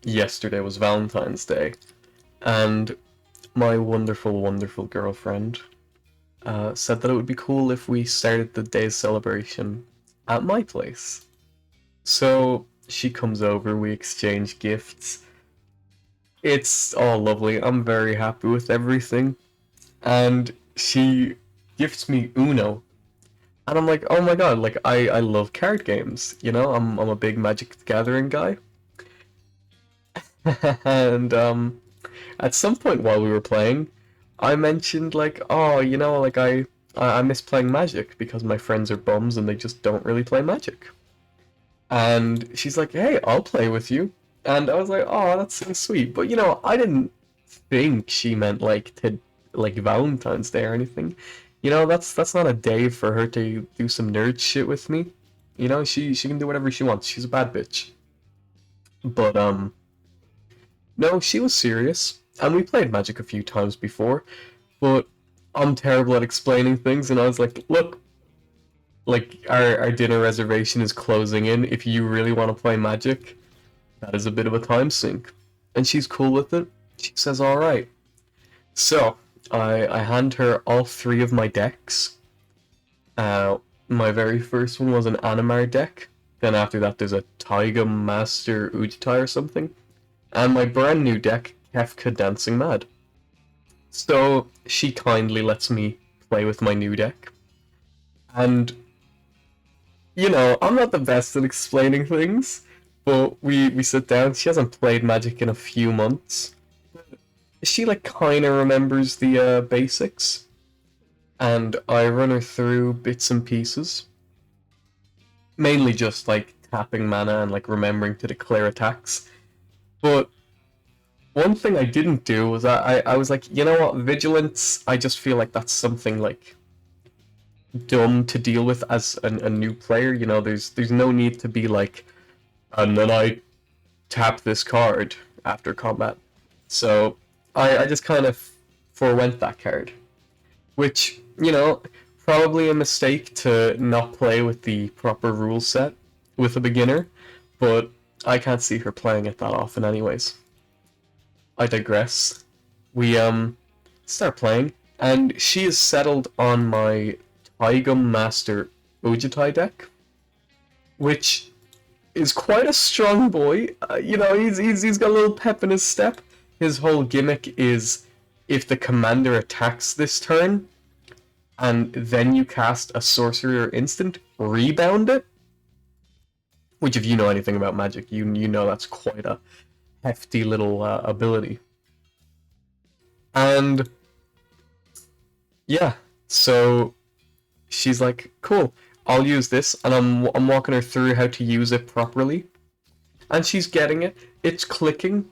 yesterday was Valentine's Day, and my wonderful, wonderful girlfriend said that it would be cool if we started the day's celebration at my place. So she comes over, we exchange gifts. It's all lovely. I'm very happy with everything. And she gifts me Uno. And I'm like, oh my god, like I love card games, you know? I'm a big Magic the Gathering guy. And at some point while we were playing, I mentioned like, oh, like I miss playing Magic because my friends are bums and they just don't really play Magic. And she's like, hey, I'll play with you. And I was like, oh, that's so sweet. But I didn't think she meant like to like Valentine's Day or anything. That's not a day for her to do some nerd shit with me. She can do whatever she wants. She's a bad bitch. But no, she was serious. And we played Magic a few times before, but I'm terrible at explaining things and I was like, look, like our dinner reservation is closing in. If you really want to play Magic, that is a bit of a time sink. And she's cool with it. She says alright. So I hand her all three of my decks. My very first one was an Animar deck. Then after that there's a Taiga Master Ujitai or something. And my brand new deck, Kefka Dancing Mad. So she kindly lets me play with my new deck. And I'm not the best at explaining things, but we sit down. She hasn't played Magic in a few months. She like kind of remembers the basics, and I run her through bits and pieces. Mainly just like tapping mana and like remembering to declare attacks. But one thing I didn't do was I was like, you know what, Vigilance, I just feel like that's something like dumb to deal with as a new player. There's no need to be like, and then I tap this card after combat. So I just kind of forwent that card, which probably a mistake to not play with the proper rule set with a beginner, but I can't see her playing it that often anyways. I digress. We start playing, and she is settled on my Taigum Master Ujitai deck, which is quite a strong boy. He's got a little pep in his step. His whole gimmick is if the commander attacks this turn, and then you cast a sorcery or instant, rebound it. Which, if you know anything about Magic, you know that's quite a hefty little ability. And yeah, so she's like, cool, I'll use this, and I'm walking her through how to use it properly. And she's getting it, it's clicking.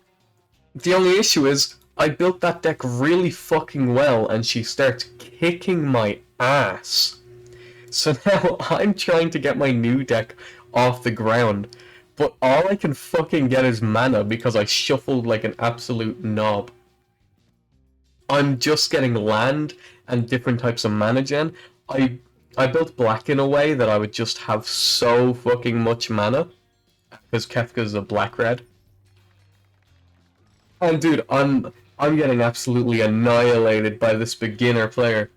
The only issue is, I built that deck really fucking well, and she starts kicking my ass. So now I'm trying to get my new deck off the ground, but all I can fucking get is mana because I shuffled like an absolute knob. I'm just getting land and different types of mana gen. I built black in a way that I would just have so fucking much mana, because Kefka's a black red. And dude, I'm getting absolutely annihilated by this beginner player.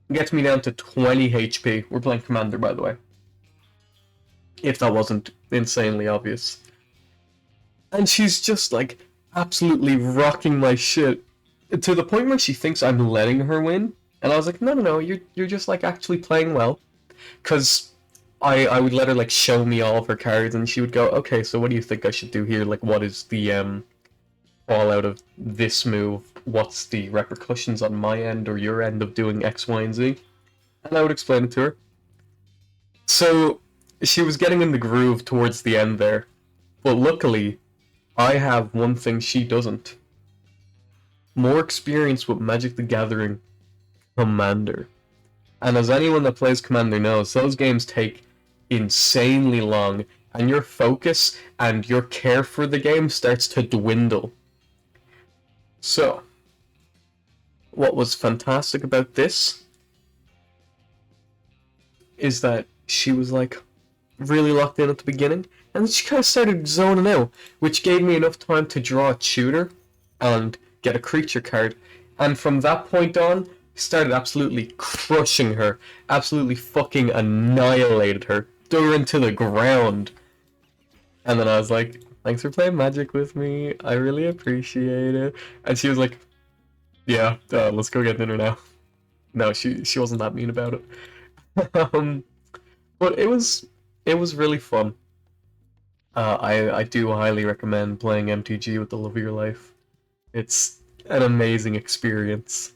It gets me down to 20 HP. We're playing Commander, by the way. If that wasn't insanely obvious. And she's just like absolutely rocking my shit to the point where she thinks I'm letting her win. And I was like, no, you're just like actually playing well. Cause I would let her like show me all of her cards and she would go, okay, so what do you think I should do here? Like what is the fallout of this move? What's the repercussions on my end or your end of doing X, Y, and Z? And I would explain it to her. So she was getting in the groove towards the end there. But luckily, I have one thing she doesn't. More experience with Magic the Gathering Commander. And as anyone that plays Commander knows, those games take insanely long, and your focus and your care for the game starts to dwindle. So, what was fantastic about this is that she was like really locked in at the beginning, And then she kind of started zoning out, which gave me enough time to draw a tutor and get a creature card. And from that point on, started absolutely crushing her, absolutely fucking annihilated her, threw her into the ground. And then I was like, thanks for playing Magic with me. I really appreciate it. And she was like, yeah, let's go get dinner now. No, she wasn't that mean about it. But it was really fun. I do highly recommend playing MTG with the love of your life. It's an amazing experience.